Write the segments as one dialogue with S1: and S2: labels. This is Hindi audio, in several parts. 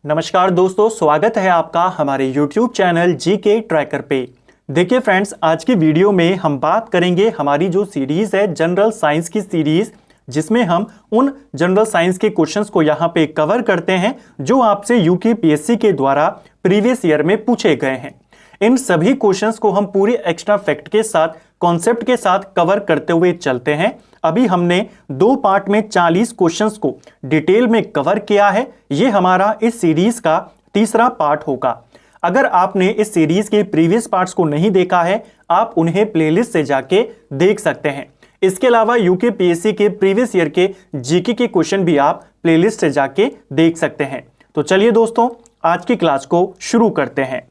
S1: नमस्कार दोस्तों, स्वागत है आपका हमारे YouTube चैनल जीके ट्रैकर पे। देखिए फ्रेंड्स, आज की वीडियो में हम बात करेंगे हमारी जो सीरीज़ है जनरल साइंस की सीरीज़, जिसमें हम उन जनरल साइंस के क्वेश्चंस को यहाँ पे कवर करते हैं जो आपसे यूकेपीएससी के द्वारा प्रीवियस ईयर में पूछे गए हैं। इन सभी क्वेश्चंस को हम पूरी एक्स्ट्रा फैक्ट के साथ, कॉन्सेप्ट के साथ कवर करते हुए चलते हैं। अभी हमने 2 पार्ट में 40 क्वेश्चंस को डिटेल में कवर किया है। ये हमारा इस सीरीज का तीसरा पार्ट होगा। अगर आपने इस सीरीज के प्रीवियस पार्ट्स को नहीं देखा है, आप उन्हें प्लेलिस्ट से जाके देख सकते हैं। इसके अलावा यूकेपीएससी के प्रीवियस ईयर के जीके के क्वेश्चन भी आप प्लेलिस्ट से जाके देख सकते हैं। तो चलिए दोस्तों, आज की क्लास को शुरू करते हैं।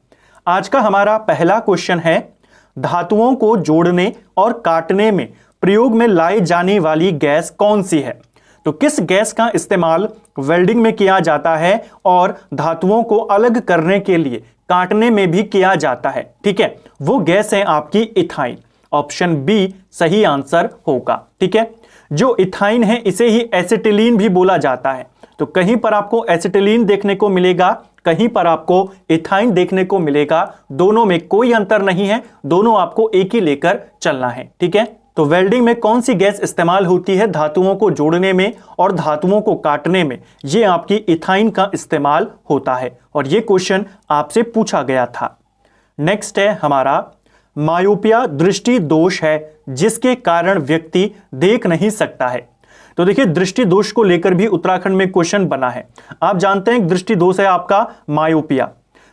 S1: आज का हमारा पहला क्वेश्चन है, धातुओं को जोड़ने और काटने में प्रयोग में लाई जाने वाली गैस कौन सी है? तो किस गैस का इस्तेमाल वेल्डिंग में किया जाता है और धातुओं को अलग करने के लिए काटने में भी किया जाता है? ठीक है, वो गैस है आपकी इथाइन। ऑप्शन बी सही आंसर होगा। ठीक है, जो इथाइन है इसे ही एसिटिलीन भी बोला जाता है। तो कहीं पर आपको एसिटिलीन देखने को मिलेगा, कहीं पर आपको इथाइन देखने को मिलेगा। दोनों में कोई अंतर नहीं है, दोनों आपको एक ही लेकर चलना है। ठीक है, तो वेल्डिंग में कौन सी गैस इस्तेमाल होती है धातुओं को जोड़ने में और धातुओं को काटने में? ये आपकी इथाइन का इस्तेमाल होता है और ये क्वेश्चन आपसे पूछा गया था। नेक्स्ट है हमारा, मायोपिया दृष्टि दोष है जिसके कारण व्यक्ति देख नहीं सकता है। तो देखिए, दृष्टि दोष को लेकर भी उत्तराखंड में क्वेश्चन बना है। आप जानते हैं दृष्टि दोष है आपका मायोपिया।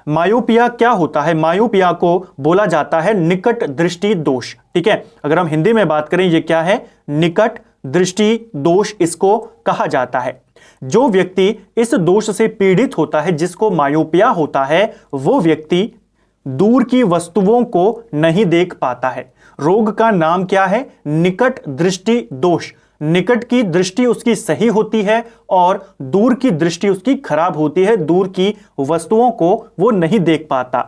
S1: मायोपिया क्या होता है? मायोपिया को बोला जाता है निकट दृष्टि दोष। ठीक है, अगर हम हिंदी में बात करें, ये क्या है? निकट दृष्टि दोष इसको कहा जाता है। जो व्यक्ति इस दोष से पीड़ित होता है, जिसको मायोपिया होता है, वो व्यक्ति दूर की वस्तुओं को नहीं देख पाता है। रोग का नाम क्या है? निकट दृष्टि दोष। निकट की दृष्टि उसकी सही होती है और दूर की दृष्टि उसकी खराब होती है। दूर की वस्तुओं को वो नहीं देख पाता।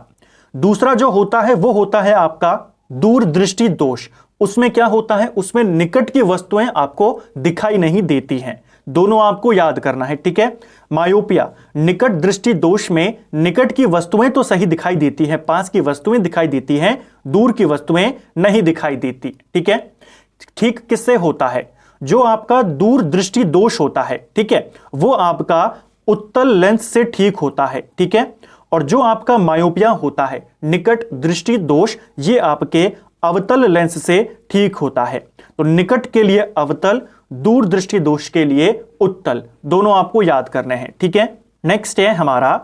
S1: दूसरा जो होता है वो होता है आपका दूर दृष्टि दोष। उसमें क्या होता है? उसमें निकट की वस्तुएं आपको दिखाई नहीं देती हैं। दोनों आपको याद करना है। ठीक है, मायोपिया निकट दृष्टि दोष में निकट की वस्तुएं तो सही दिखाई देती हैं, पास की वस्तुएं दिखाई देती हैं, दूर की वस्तुएं नहीं दिखाई देती। ठीक है, ठीक किससे होता है? जो आपका दूर दृष्टि दोष होता है, ठीक है, वो आपका उत्तल लेंस से ठीक होता है। ठीक है, और जो आपका मायोपिया होता है, निकट दृष्टि दोष, ये आपके अवतल लेंस से ठीक होता है। तो निकट के लिए अवतल, दूर दृष्टि दोष के लिए उत्तल, दोनों आपको याद करने हैं। ठीक है, नेक्स्ट है हमारा,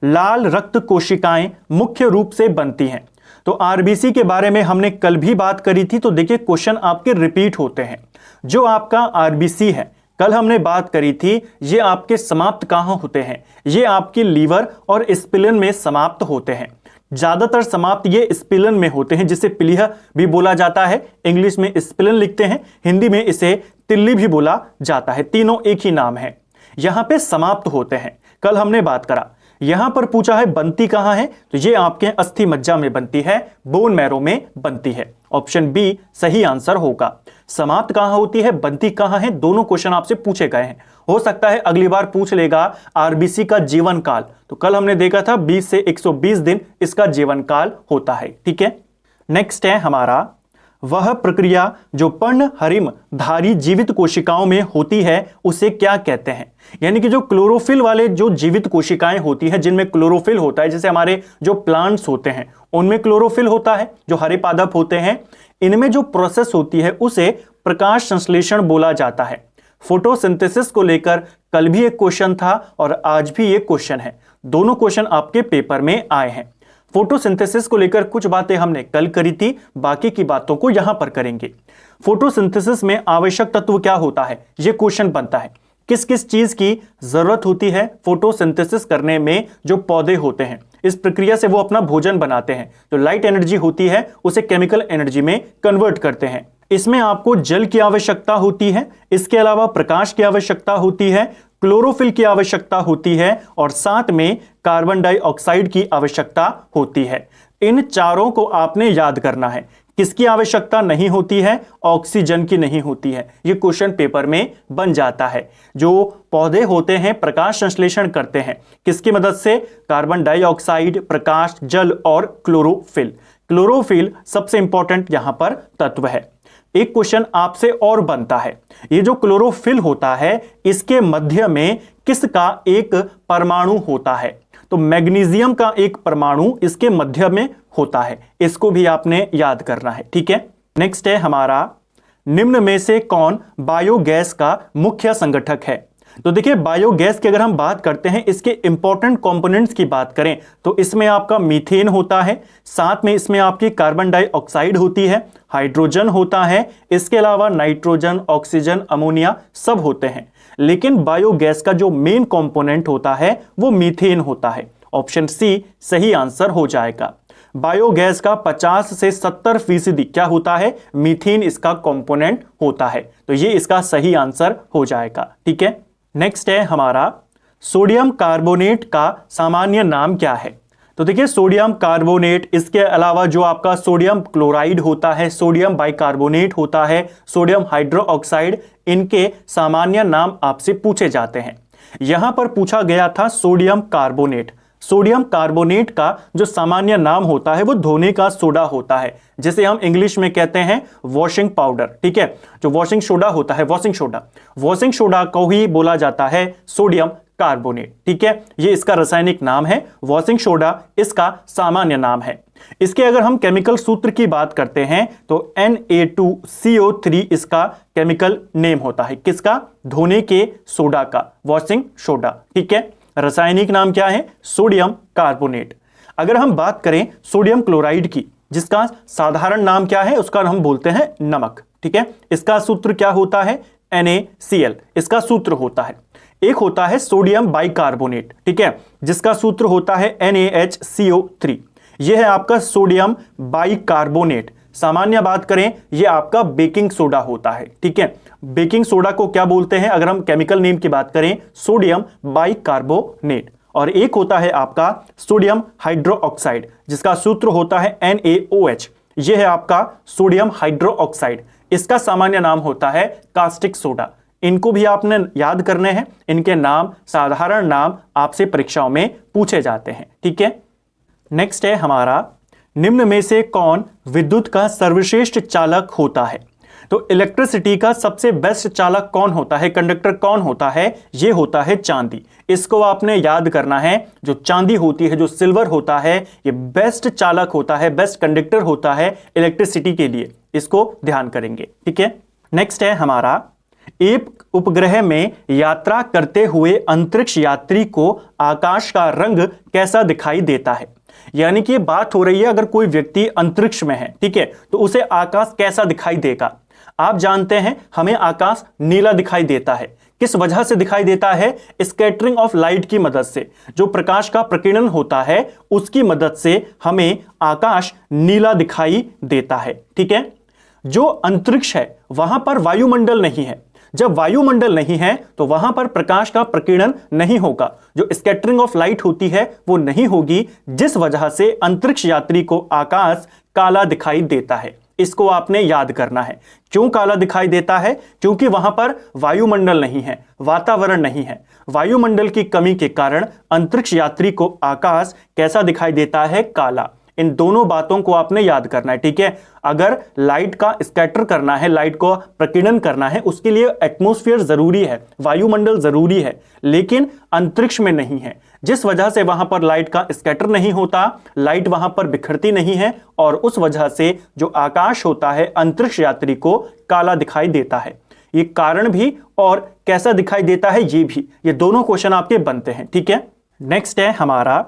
S1: लाल रक्त कोशिकाएं मुख्य रूप से बनती हैं। तो आरबीसी के बारे में हमने कल भी बात करी थी। तो देखिए, क्वेश्चन आपके रिपीट होते हैं। जो आपका आरबीसी है, कल हमने बात करी थी, ये आपके समाप्त कहां होते हैं? ये आपके लीवर और स्प्लीन में समाप्त होते हैं। ज्यादातर समाप्त ये स्प्लीन में होते हैं, जिसे प्लीहा भी बोला जाता है। इंग्लिश में स्प्लीन लिखते हैं, हिंदी में इसे तिल्ली भी बोला जाता है। तीनों एक ही नाम है। यहां पे समाप्त होते हैं, कल हमने बात करा। यहां पर पूछा है बनती कहां है? तो ये आपके अस्थि मज्जा में बनती है, बोन मैरो में बनती है। ऑप्शन बी सही आंसर होगा। समाप्त कहां होती है, बनती कहां है? दोनों क्वेश्चन आपसे पूछे गए हैं। हो सकता है अगली बार पूछ लेगा आरबीसी का जीवन काल। तो कल हमने देखा था 20 से 120 दिन इसका जीवन काल होता है। ठीक है, नेक्स्ट है हमारा, वह प्रक्रिया जो पर्णहरिम धारी जीवित कोशिकाओं में होती है उसे क्या कहते हैं? यानी कि जो क्लोरोफिल वाले जो जीवित कोशिकाएं होती हैं, जिनमें क्लोरोफिल होता है, जैसे हमारे जो प्लांट्स होते हैं उनमें क्लोरोफिल होता है, जो हरे पादप होते हैं, इनमें जो प्रोसेस होती है उसे प्रकाश संश्लेषण बोला जाता है। फोटोसिंथेसिस को लेकर कल भी एक क्वेश्चन था और आज भी एक क्वेश्चन है। दोनों क्वेश्चन आपके पेपर में आए हैं। फोटोसिंथेसिस को लेकर कुछ बातें हमने कल करी थी, बाकी की बातों को यहां पर करेंगे। फोटोसिंथेसिस में आवश्यक तत्व क्या होता है, यह क्वेश्चन बनता है। किस किस चीज की जरूरत होती है फोटोसिंथेसिस करने में? जो पौधे होते हैं, इस प्रक्रिया से वो अपना भोजन बनाते हैं। जो लाइट एनर्जी होती है उसे केमिकल एनर्जी में कन्वर्ट करते हैं। इसमें आपको जल की आवश्यकता होती है, इसके अलावा प्रकाश की आवश्यकता होती है, क्लोरोफिल की आवश्यकता होती है और साथ में कार्बन डाइऑक्साइड की आवश्यकता होती है। इन चारों को आपने याद करना है। किसकी आवश्यकता नहीं होती है? ऑक्सीजन की नहीं होती है। ये क्वेश्चन पेपर में बन जाता है। जो पौधे होते हैं प्रकाश संश्लेषण करते हैं किसकी मदद से? कार्बन डाइऑक्साइड, प्रकाश, जल और क्लोरोफिल। क्लोरोफिल सबसे इंपॉर्टेंट यहां पर तत्व है। एक क्वेश्चन आपसे और बनता है, ये जो क्लोरोफिल होता है इसके मध्य में किसका एक परमाणु होता है? तो मैग्नीशियम का एक परमाणु इसके मध्य में होता है। इसको भी आपने याद करना है, ठीक है। नेक्स्ट है हमारा, निम्न में से कौन बायोगैस का मुख्य संगठक है? तो देखिए बायोगैस की अगर हम बात करते हैं, इसके इंपॉर्टेंट कंपोनेंट्स की बात करें तो इसमें आपका मीथेन होता है, साथ में इसमें आपकी कार्बन डाइऑक्साइड होती है, हाइड्रोजन होता है, इसके अलावा नाइट्रोजन, ऑक्सीजन, अमोनिया सब होते हैं। लेकिन बायोगैस का जो मेन कंपोनेंट होता है वो मीथेन होता है। ऑप्शन सी सही आंसर हो जाएगा। बायोगैस का 50 से 70% क्या होता है? मीथेन इसका कंपोनेंट होता है। तो ये इसका सही आंसर हो जाएगा, ठीक है। नेक्स्ट है हमारा, सोडियम कार्बोनेट का सामान्य नाम क्या है? तो देखिए सोडियम कार्बोनेट, इसके अलावा जो आपका सोडियम क्लोराइड होता है, सोडियम बाइकार्बोनेट होता है, सोडियम हाइड्रोक्साइड, इनके सामान्य नाम आपसे पूछे जाते हैं। यहां पर पूछा गया था सोडियम कार्बोनेट। सोडियम कार्बोनेट का जो सामान्य नाम होता है वो धोने का सोडा होता है, जिसे हम इंग्लिश में कहते हैं वॉशिंग पाउडर, ठीक है। जो वॉशिंग सोडा होता है, वॉशिंग सोडा को ही बोला जाता है सोडियम कार्बोनेट, ठीक है। ये इसका रासायनिक नाम है, वॉशिंग सोडा इसका सामान्य नाम है। इसके अगर हम केमिकल सूत्र की बात करते हैं तो Na2CO3 इसका केमिकल नेम होता है। किसका? धोने के सोडा का, वॉशिंग सोडा, ठीक है। रासायनिक नाम क्या है? Sodium carbonate. अगर हम बात करें सोडियम क्लोराइड की, जिसका साधारण नाम क्या है? उसका हम बोलते हैं नमक, ठीक है। इसका सूत्र क्या होता है? NaCl इसका सूत्र होता है। एक होता है सोडियम बाइकार्बोनेट, ठीक है, जिसका सूत्र होता है NaHCO3। यह है आपका सोडियम बाइकार्बोनेट। सामान्य बात करें ये आपका बेकिंग सोडा होता है, ठीक है। बेकिंग सोडा को क्या बोलते हैं अगर हम केमिकल नेम की बात करें? Sodium bicarbonate. और एक होता है आपका सोडियम हाइड्रोक्साइड, जिसका सूत्र होता है NaOH। यह है आपका सोडियम हाइड्रोक्साइड, इसका सामान्य नाम होता है कास्टिक सोडा। इनको भी आपने याद करने हैं, इनके नाम, साधारण नाम आपसे परीक्षाओं में पूछे जाते हैं, ठीक है। नेक्स्ट है हमारा, निम्न में से कौन विद्युत का सर्वश्रेष्ठ चालक होता है? तो इलेक्ट्रिसिटी का सबसे बेस्ट चालक कौन होता है, कंडक्टर कौन होता है? ये होता है चांदी। इसको आपने याद करना है। जो चांदी होती है, जो सिल्वर होता है, ये बेस्ट चालक होता है, बेस्ट कंडक्टर होता है इलेक्ट्रिसिटी के लिए। इसको ध्यान करेंगे, ठीक है। नेक्स्ट है हमारा, एक उपग्रह में यात्रा करते हुए अंतरिक्ष यात्री को आकाश का रंग कैसा दिखाई देता है? यानी कि बात हो रही है अगर कोई व्यक्ति अंतरिक्ष में है, ठीक है, तो उसे आकाश कैसा दिखाई देगा? आप जानते हैं हमें आकाश नीला दिखाई देता है। किस वजह से दिखाई देता है? स्कैटरिंग ऑफ लाइट की मदद से। जो प्रकाश का प्रकीर्णन होता है उसकी मदद से हमें आकाश नीला दिखाई देता है, ठीक है। जो अंतरिक्ष है वहां पर वायुमंडल नहीं है। जब वायुमंडल नहीं है तो वहां पर प्रकाश का प्रकीर्णन नहीं होगा, जो स्कैटरिंग ऑफ लाइट होती है वो नहीं होगी, जिस वजह से अंतरिक्ष यात्री को आकाश काला दिखाई देता है। इसको आपने याद करना है। क्यों काला दिखाई देता है? क्योंकि वहां पर वायुमंडल नहीं है, वातावरण नहीं है। वायुमंडल की कमी के कारण अंतरिक्ष यात्री को आकाश कैसा दिखाई देता है? काला। इन दोनों बातों को आपने याद करना है, ठीक है। अगर लाइट का स्कैटर करना है, लाइट को प्रकीर्णन करना है, उसके लिए एटमॉस्फेयर जरूरी है, वायुमंडल जरूरी है, लेकिन अंतरिक्ष में नहीं है, जिस वजह से वहां पर लाइट का स्कैटर नहीं होता, लाइट वहां पर बिखरती नहीं है, और उस वजह से जो आकाश होता है अंतरिक्ष यात्री को काला दिखाई देता है। ये कारण भी और कैसा दिखाई देता है ये भी, ये दोनों क्वेश्चन आपके बनते हैं, ठीक है। नेक्स्ट है हमारा,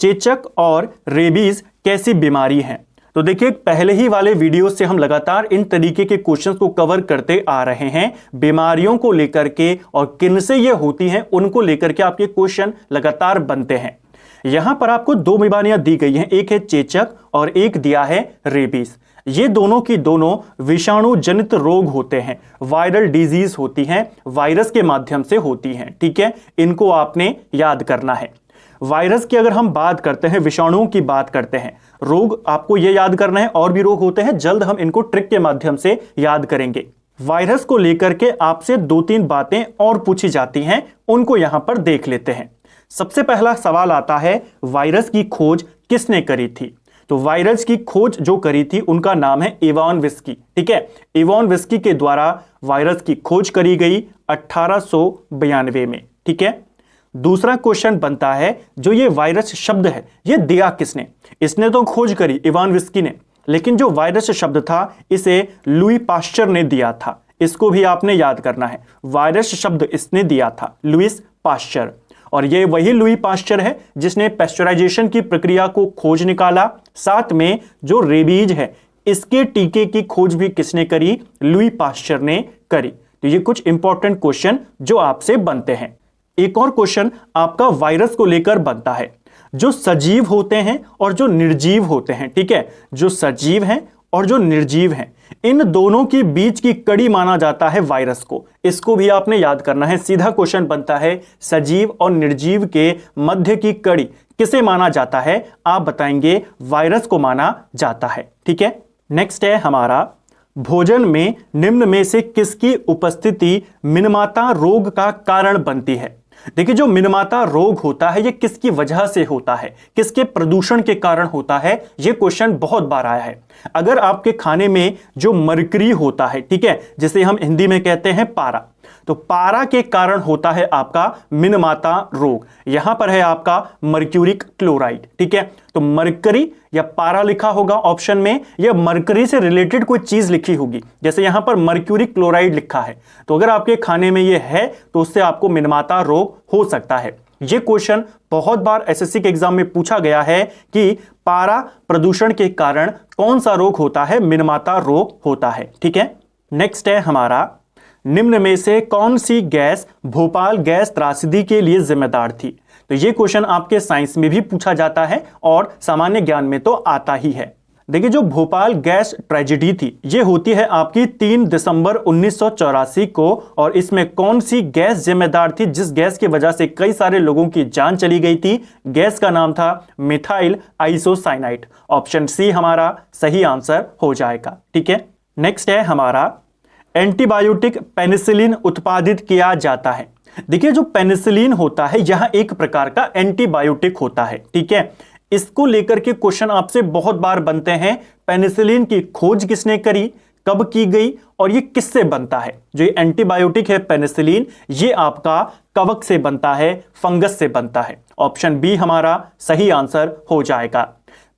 S1: चेचक और रेबीज कैसी बीमारी है? तो देखिए पहले ही वाले वीडियो से हम लगातार इन तरीके के क्वेश्चंस को कवर करते आ रहे हैं। बीमारियों को लेकर के और किन से ये होती हैं उनको लेकर के आपके क्वेश्चन लगातार बनते हैं। यहां पर आपको दो बीमारियां दी गई हैं, एक है चेचक और एक दिया है रेबीज। ये दोनों की दोनों विषाणु जनित रोग होते हैं, वायरल डिजीज होती हैं, वायरस के माध्यम से होती हैं, ठीक है। इनको आपने याद करना है। वायरस की अगर हम बात करते हैं, विषाणुओं की बात करते हैं, रोग आपको ये याद करना है, और भी रोग होते हैं, जल्द हम इनको ट्रिक के माध्यम से याद करेंगे। वायरस को लेकर के आपसे 2-3 बातें और पूछी जाती हैं, उनको यहां पर देख लेते हैं। सबसे पहला सवाल आता है, वायरस की खोज किसने करी थी? तो वायरस की खोज जो करी थी उनका नाम है इवान विस्की। ठीक है, इवान विस्की के द्वारा वायरस की खोज करी गई 1892 में। ठीक है, दूसरा क्वेश्चन बनता है, जो ये वायरस शब्द है ये दिया किसने? इसने तो खोज करी इवान विस्की ने, लेकिन जो वायरस शब्द था इसे लुई पाश्चर ने दिया था। इसको भी आपने याद करना है, वायरस शब्द इसने दिया था लुईस पाश्चर। और ये वही लुई पाश्चर है जिसने पेस्चराइजेशन की प्रक्रिया को खोज निकाला। साथ में जो रेबीज है इसके टीके की खोज भी किसने करी? लुई पाश्चर ने करी। तो ये कुछ इंपॉर्टेंट क्वेश्चन जो आपसे बनते हैं। एक और क्वेश्चन आपका वायरस को लेकर बनता है, जो सजीव होते हैं और जो निर्जीव होते हैं। ठीक है, जो सजीव हैं और जो निर्जीव हैं, इन दोनों के बीच की कड़ी माना जाता है वायरस को। इसको भी आपने याद करना है। सीधा क्वेश्चन बनता है, सजीव और निर्जीव के मध्य की कड़ी किसे माना जाता है? आप बताएंगे वायरस को माना जाता है। ठीक है, नेक्स्ट है हमारा, भोजन में निम्न में से किसकी उपस्थिति मिनमाता रोग का कारण बनती है? देखिए, जो मिनमाता रोग होता है ये किसकी वजह से होता है, किसके प्रदूषण के कारण होता है? ये क्वेश्चन बहुत बार आया है। अगर आपके खाने में जो मरकरी होता है, ठीक है, जिसे हम हिंदी में कहते हैं पारा, तो पारा के कारण होता है आपका मिनमाता रोग। यहां पर है आपका मर्क्यूरिक क्लोराइड। ठीक है, तो मरकरी या पारा लिखा होगा ऑप्शन में, या मरकरी से रिलेटेड कोई चीज लिखी होगी, जैसे यहां पर मर्क्यूरिक क्लोराइड लिखा है, तो अगर आपके खाने में ये है तो उससे आपको मिनमाता रोग हो सकता है। ये क्वेश्चन बहुत बार एसएससी के एग्जाम में पूछा गया है कि पारा प्रदूषण के कारण कौन सा रोग होता है? मिनमाता रोग होता है। ठीक है, नेक्स्ट है हमारा, निम्न में से कौन सी गैस भोपाल गैस त्रासदी के लिए जिम्मेदार थी? तो यह क्वेश्चन आपके साइंस में भी पूछा जाता है और सामान्य ज्ञान में तो आता ही है। देखिए, जो भोपाल गैस ट्रेजेडी थी ये होती है आपकी 3 दिसंबर 1984 को, और इसमें कौन सी गैस जिम्मेदार थी जिस गैस की वजह से कई सारे लोगों की जान चली गई थी? गैस का नाम था मिथाइल आइसोसाइनाइड। ऑप्शन सी हमारा सही आंसर हो जाएगा। ठीक है, नेक्स्ट है हमारा, एंटीबायोटिक पेनिसिलिन उत्पादित किया जाता है। देखिए, जो पेनिसिलिन होता है यह एक प्रकार का एंटीबायोटिक होता है। ठीक है, इसको लेकर के क्वेश्चन आपसे बहुत बार बनते हैं। पेनिसिलिन की खोज किसने करी, कब की गई, और ये किससे बनता है? जो ये एंटीबायोटिक है पेनिसिलिन, ये आपका कवक से बनता है, फंगस से बनता है। ऑप्शन बी हमारा सही आंसर हो जाएगा।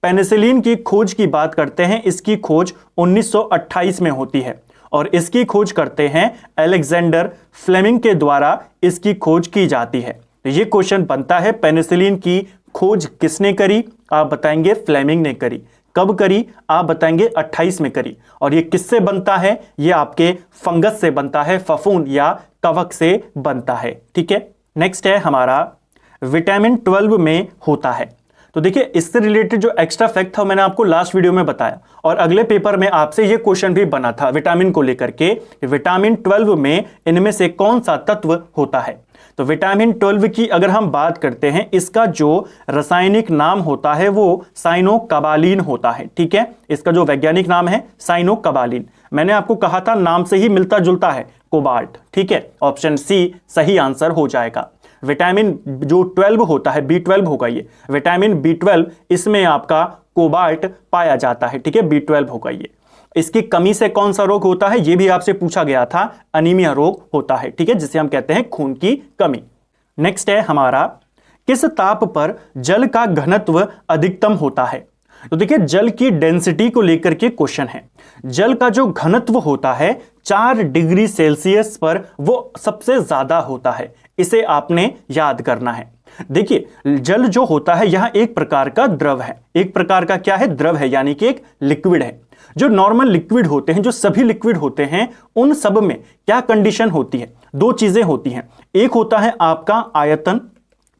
S1: पेनिसिलिन की खोज की बात करते हैं, इसकी खोज 1928 में होती है और इसकी खोज करते हैं अलेक्जेंडर फ्लेमिंग के द्वारा इसकी खोज की जाती है। तो ये क्वेश्चन बनता है, पेनिसिलिन की खोज किसने करी? आप बताएंगे फ्लेमिंग ने करी। कब करी? आप बताएंगे 28 में करी। और ये किससे बनता है? ये आपके फंगस से बनता है, फफूंद या कवक से बनता है। ठीक है, नेक्स्ट है हमारा, विटामिन 12 में होता है। तो देखिए, इससे रिलेटेड जो एक्स्ट्रा फैक्ट था मैंने आपको लास्ट वीडियो में बताया, और अगले पेपर में आपसे ये क्वेश्चन भी बना था विटामिन को लेकर के, विटामिन 12 में इनमें से कौन सा तत्व होता है? तो विटामिन 12 की अगर हम बात करते हैं, इसका जो रासायनिक नाम होता है वो साइनोकाबालिन होता है। ठीक है, इसका जो वैज्ञानिक नाम है साइनोकाबालिन। मैंने आपको कहा था नाम से ही मिलता जुलता है, कोबाल्ट। ठीक है, ऑप्शन सी सही आंसर हो जाएगा। विटामिन जो 12 होता है, B12 होगा ये, विटामिन B12, इसमें आपका कोबाल्ट पाया जाता है। ठीक है, B12 होगा ये। इसकी कमी से कौन सा रोग होता है? ये भी आपसे पूछा गया था, अनीमिया रोग होता है। ठीक है, जिसे हम कहते हैं खून की कमी। नेक्स्ट है हमारा, किस ताप पर जल का घनत्व अधिकतम होता है? तो देखिए, जल की डेंसिटी को लेकर के क्वेश्चन है। जल का जो घनत्व होता है 4 डिग्री सेल्सियस पर वो सबसे ज्यादा होता है। इसे आपने याद करना है। देखिए, जल जो होता है यह एक प्रकार का द्रव है। एक प्रकार का क्या है? द्रव है, यानी कि एक लिक्विड है। जो नॉर्मल लिक्विड होते हैं, जो सभी लिक्विड होते हैं, उन सब में क्या कंडीशन होती है? 2 चीजें होती हैं। एक होता है आपका आयतन,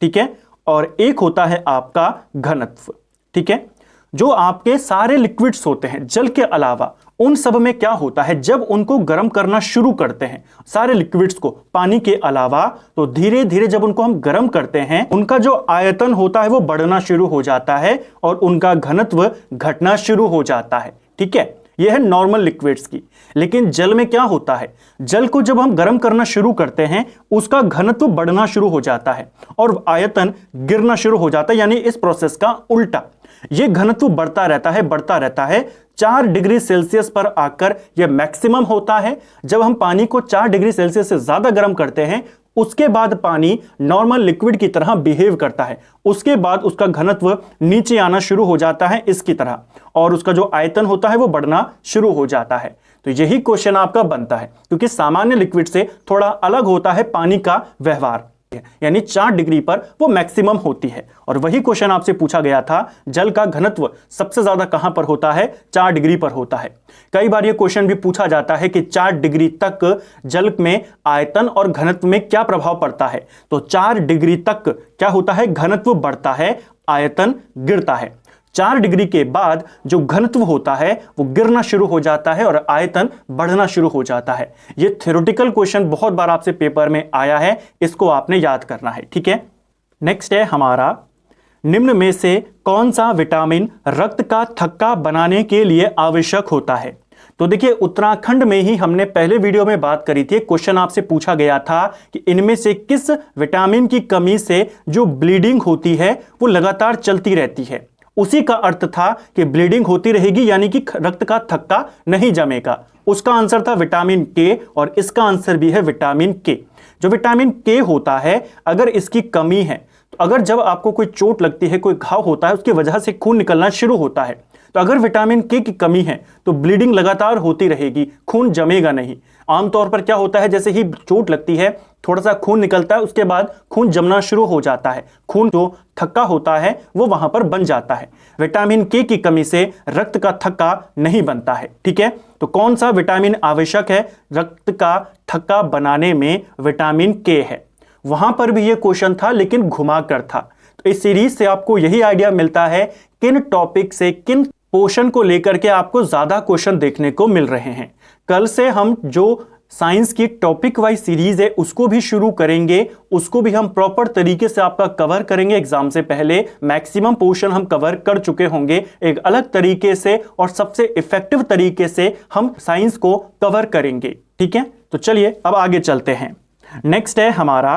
S1: ठीक है, और एक होता है आपका घनत्व। ठीक है, जो आपके सारे लिक्विड्स होते हैं जल के अलावा, उन सब में क्या होता है, जब उनको गर्म करना शुरू करते हैं सारे लिक्विड्स को पानी के अलावा, तो धीरे धीरे जब उनको हम गर्म करते हैं उनका जो आयतन होता है वो बढ़ना शुरू हो जाता है और उनका घनत्व घटना शुरू हो जाता है। ठीक है, यह है नॉर्मल लिक्विड्स की। लेकिन जल में क्या होता है, जल को जब हम गर्म करना शुरू करते हैं उसका घनत्व बढ़ना शुरू हो जाता है और आयतन गिरना शुरू हो जाता है, यानी इस प्रोसेस का उल्टा। यह घनत्व बढ़ता रहता है 4 डिग्री सेल्सियस पर आकर यह मैक्सिमम होता है। जब हम पानी को 4 डिग्री सेल्सियस से ज्यादा गर्म करते हैं उसके बाद पानी नॉर्मल लिक्विड की तरह बिहेव करता है, उसके बाद उसका घनत्व नीचे आना शुरू हो जाता है इसकी तरह, और उसका जो आयतन होता है वो बढ़ना शुरू हो जाता है। तो यही क्वेश्चन आपका बनता है, क्योंकि सामान्य लिक्विड से थोड़ा अलग होता है पानी का व्यवहार, यानी 4 डिग्री पर वो मैक्सिमम होती है। और वही क्वेश्चन आपसे पूछा गया था, जल का घनत्व सबसे ज्यादा कहां पर होता है, 4 डिग्री पर होता है। कई बार ये क्वेश्चन भी पूछा जाता है कि 4 डिग्री तक जल में आयतन और घनत्व में क्या प्रभाव पड़ता है। तो 4 डिग्री तक क्या होता है, घनत्व बढ़ता है, आयतन गिरता है। 4 डिग्री के बाद जो घनत्व होता है वो गिरना शुरू हो जाता है और आयतन बढ़ना शुरू हो जाता है। ये थ्योरेटिकल क्वेश्चन बहुत बार आपसे पेपर में आया है, इसको आपने याद करना है। ठीक है, नेक्स्ट है हमारा, निम्न में से कौन सा विटामिन रक्त का थक्का बनाने के लिए आवश्यक होता है। तो देखिए, उत्तराखंड में ही हमने पहले वीडियो में बात करी थी, क्वेश्चन आपसे पूछा गया था कि इनमें से किस विटामिन की कमी से जो ब्लीडिंग होती है वो लगातार चलती रहती है। उसी का अर्थ था कि ब्लीडिंग होती रहेगी, यानी कि रक्त का थक्का नहीं जमेगा। उसका आंसर था विटामिन के, और इसका आंसर भी है विटामिन के। जो विटामिन के होता है, अगर इसकी कमी है, तो अगर जब आपको कोई चोट लगती है, कोई घाव होता है, उसकी वजह से खून निकलना शुरू होता है, तो अगर विटामिन के की कमी है तो ब्लीडिंग लगातार होती रहेगी, खून जमेगा नहीं। आमतौर पर क्या होता है, जैसे ही चोट लगती है थोड़ा सा खून निकलता है, उसके बाद खून जमना शुरू हो जाता है, खून जो थक्का होता है वो वहां पर बन जाता है। विटामिन के की कमी से रक्त का थक्का नहीं बनता है। ठीक है, तो कौन सा विटामिन आवश्यक है रक्त का थक्का बनाने में, विटामिन के है। वहां पर भी ये क्वेश्चन था लेकिन घुमाकर था। तो इस सीरीज से आपको यही आइडिया मिलता है किन टॉपिक से, किन पोर्शन को लेकर के आपको ज्यादा क्वेश्चन देखने को मिल रहे हैं। कल से हम जो साइंस की टॉपिक वाइज सीरीज है उसको भी शुरू करेंगे, उसको भी हम प्रॉपर तरीके से आपका कवर करेंगे। एग्जाम से पहले मैक्सिमम पोर्शन हम कवर कर चुके होंगे, एक अलग तरीके से और सबसे इफेक्टिव तरीके से हम साइंस को कवर करेंगे। ठीक है, तो चलिए अब आगे चलते हैं। नेक्स्ट है हमारा,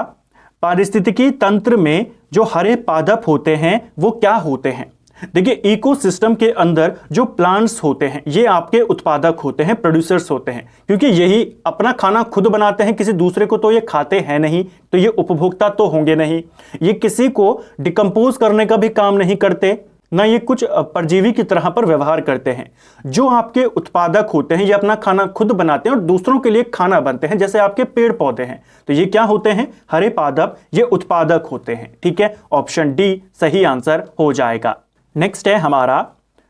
S1: पारिस्थितिकी तंत्र में जो हरे पादप होते हैं वो क्या होते हैं। देखिए, इकोसिस्टम के अंदर जो प्लांट्स होते हैं ये आपके उत्पादक होते हैं, प्रोड्यूसर्स होते हैं, क्योंकि यही अपना खाना खुद बनाते हैं, किसी दूसरे को तो ये खाते हैं नहीं, तो ये उपभोक्ता तो होंगे नहीं। ये किसी को डिकम्पोज करने का भी काम नहीं करते, ना ये कुछ परजीवी की तरह पर व्यवहार करते हैं। जो आपके उत्पादक होते हैं ये अपना खाना खुद बनाते हैं और दूसरों के लिए खाना बनते हैं, जैसे आपके पेड़ पौधे हैं। तो ये क्या होते हैं, हरे पादप, ये उत्पादक होते हैं। ठीक है, ऑप्शन डी सही आंसर हो जाएगा। नेक्स्ट है हमारा,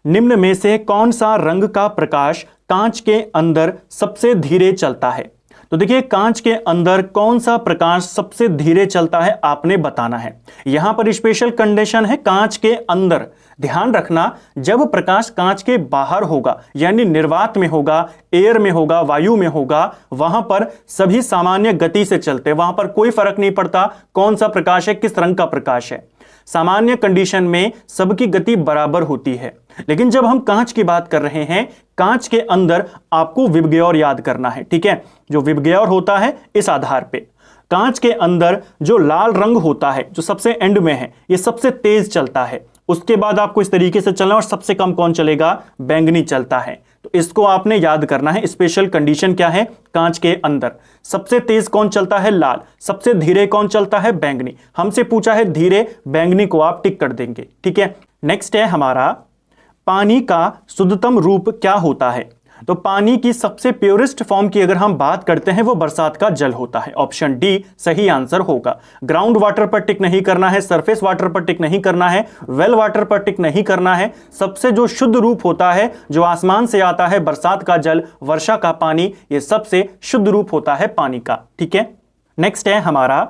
S1: निम्न में से कौन सा रंग का प्रकाश कांच के अंदर सबसे धीरे चलता है। तो देखिए, कांच के अंदर कौन सा प्रकाश सबसे धीरे चलता है आपने बताना है। यहां पर स्पेशल कंडीशन है कांच के अंदर। ध्यान रखना, जब प्रकाश कांच के बाहर होगा, यानी निर्वात में होगा, एयर में होगा, वायु में होगा, वहां पर सभी सामान्य गति से चलते हैं, वहां पर कोई फर्क नहीं पड़ता कौन सा प्रकाश है, किस रंग का प्रकाश है। सामान्य कंडीशन में सबकी गति बराबर होती है। लेकिन जब हम कांच की बात कर रहे हैं, कांच के अंदर आपको विबग्योर याद करना है। ठीक है, जो विबग्योर होता है, इस आधार पे कांच के अंदर जो लाल रंग होता है, जो सबसे एंड में है, ये सबसे तेज चलता है। उसके बाद आपको इस तरीके से चलना, और सबसे कम कौन चलेगा, बैंगनी चलता है। तो इसको आपने याद करना है। स्पेशल कंडीशन क्या है, कांच के अंदर सबसे तेज कौन चलता है, लाल। सबसे धीरे कौन चलता है, बैंगनी। हमसे पूछा है धीरे, बैंगनी को आप टिक कर देंगे। ठीक है, नेक्स्ट है हमारा, पानी का शुद्धतम रूप क्या होता है। तो पानी की सबसे प्योरेस्ट फॉर्म की अगर हम बात करते हैं वो बरसात का जल होता है। ऑप्शन डी सही आंसर होगा। ग्राउंड वाटर पर टिक नहीं करना है, सरफेस वाटर पर टिक नहीं करना है, वेल वाटर पर टिक नहीं करना है। सबसे जो शुद्ध रूप होता है, जो आसमान से आता है, बरसात का जल, वर्षा का पानी, ये सबसे शुद्ध रूप होता है पानी का। ठीक है, नेक्स्ट है हमारा,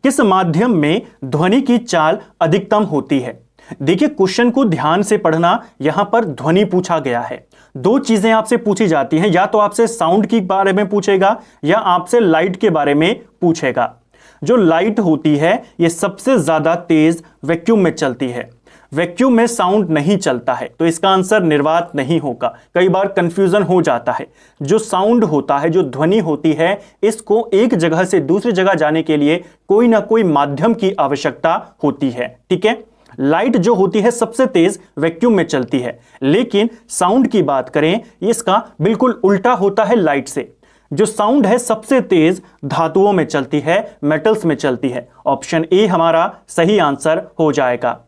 S1: किस माध्यम में ध्वनि की चाल अधिकतम होती है। देखिए क्वेश्चन को ध्यान से पढ़ना, यहां पर ध्वनि पूछा गया है। दो चीजें आपसे पूछी जाती हैं, या तो आपसे साउंड के बारे में पूछेगा या आपसे लाइट के बारे में पूछेगा। जो लाइट होती है ये सबसे ज्यादा तेज वैक्यूम में चलती है, वैक्यूम में साउंड नहीं चलता है, तो इसका आंसर निर्वात नहीं होगा। कई बार कंफ्यूजन हो जाता है। जो साउंड होता है, जो ध्वनि होती है, इसको एक जगह से दूसरी जगह जाने के लिए कोई ना कोई माध्यम की आवश्यकता होती है, ठीक है। लाइट जो होती है सबसे तेज वैक्यूम में चलती है, लेकिन साउंड की बात करें इसका बिल्कुल उल्टा होता है लाइट से। जो साउंड है सबसे तेज धातुओं में चलती है, मेटल्स में चलती है। ऑप्शन ए हमारा सही आंसर हो जाएगा।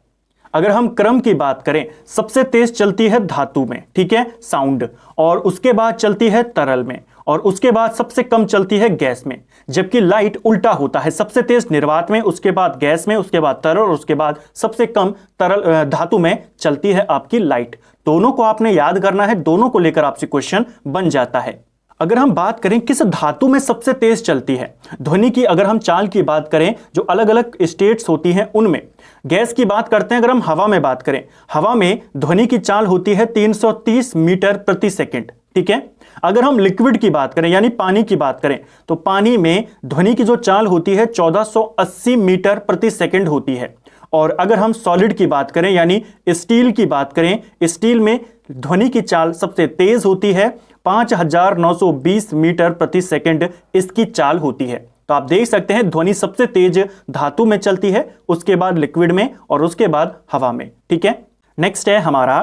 S1: अगर हम क्रम की बात करें, सबसे तेज चलती है धातु में, ठीक है, साउंड, और उसके बाद चलती है तरल में, और उसके बाद सबसे कम चलती है गैस में। जबकि लाइट उल्टा होता है, सबसे तेज निर्वात में, उसके बाद गैस में, उसके बाद तरल, और उसके बाद सबसे कम तरल धातु में चलती है आपकी लाइट। दोनों को आपने याद करना है, दोनों को लेकर आपसे क्वेश्चन बन जाता है। अगर हम बात करें किस धातु में सबसे तेज चलती है ध्वनि की, अगर हम चाल की बात करें जो अलग अलग स्टेट्स होती हैं उनमें, गैस की बात करते हैं, अगर हम हवा में बात करें, हवा में ध्वनि की चाल होती है 330 मीटर प्रति सेकंड, ठीक है। अगर हम लिक्विड की बात करें यानी पानी की बात करें, तो पानी में ध्वनि की जो चाल होती है 1480 मीटर प्रति सेकंड होती है। और अगर हम सॉलिड की बात करें यानी स्टील की बात करें, स्टील में ध्वनि की चाल सबसे तेज होती है, 5920 मीटर प्रति सेकंड इसकी चाल होती है। तो आप देख सकते हैं ध्वनि सबसे तेज धातु में चलती है, उसके बाद लिक्विड में, और उसके बाद हवा में, ठीक है। नेक्स्ट है हमारा,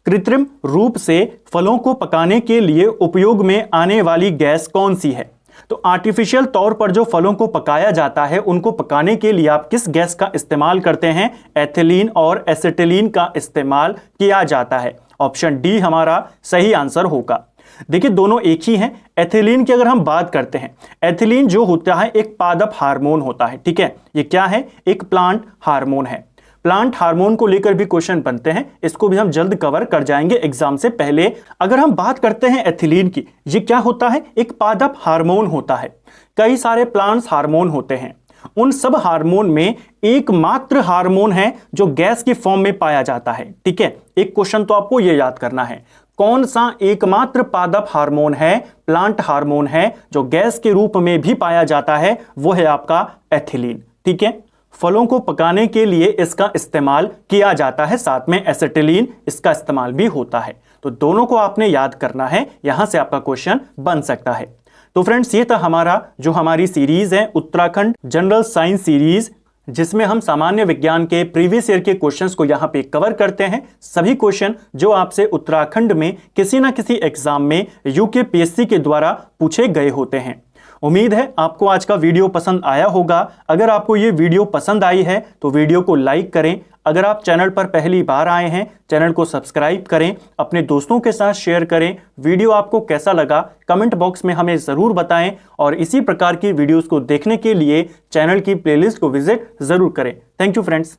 S1: कृत्रिम रूप से फलों को पकाने के लिए उपयोग में आने वाली गैस कौन सी है। तो आर्टिफिशियल तौर पर जो फलों को पकाया जाता है, उनको पकाने के लिए आप किस गैस का इस्तेमाल करते हैं। एथिलीन और एसिटिलीन का इस्तेमाल किया जाता है। ऑप्शन डी हमारा सही आंसर होगा। देखिए दोनों एक ही हैं। एथिलीन की अगर हम बात करते हैं, एथिलीन जो होता है एक पादप हार्मोन होता है, ठीक है। ये क्या है, एक प्लांट हार्मोन है। प्लांट हार्मोन को लेकर भी क्वेश्चन बनते हैं, इसको भी हम जल्द कवर कर जाएंगे एग्जाम से पहले। अगर हम बात करते हैं एथिलीन की, ये क्या होता है, एक पादप हार्मोन होता है। कई सारे प्लांट्स हार्मोन होते हैं, उन सब हार्मोन में एकमात्र हार्मोन है जो गैस की फॉर्म में पाया जाता है, ठीक है। एक क्वेश्चन तो आपको यह याद करना है, कौन सा एकमात्र पादप हार्मोन है, प्लांट हार्मोन है, जो गैस के रूप में भी पाया जाता है, वो है आपका एथिलीन, ठीक है। फलों को पकाने के लिए इसका इस्तेमाल किया जाता है, साथ में एसिटिलीन इसका इस्तेमाल भी होता है। तो दोनों को आपने याद करना है, यहां से आपका क्वेश्चन बन सकता है। तो फ्रेंड्स ये था हमारा जो हमारी सीरीज है उत्तराखंड जनरल साइंस सीरीज, जिसमें हम सामान्य विज्ञान के प्रीवियस ईयर के क्वेश्चंस को यहां पे कवर करते हैं। सभी क्वेश्चन जो आपसे उत्तराखंड में किसी ना किसी एग्जाम में यूकेपीएससी के द्वारा पूछे गए होते हैं। उम्मीद है आपको आज का वीडियो पसंद आया होगा। अगर आपको ये वीडियो पसंद आई है तो वीडियो को लाइक करें। अगर आप चैनल पर पहली बार आए हैं, चैनल को सब्सक्राइब करें, अपने दोस्तों के साथ शेयर करें। वीडियो आपको कैसा लगा कमेंट बॉक्स में हमें ज़रूर बताएं, और इसी प्रकार की वीडियोस को देखने के लिए चैनल की प्लेलिस्ट को विजिट ज़रूर करें। Thank you friends.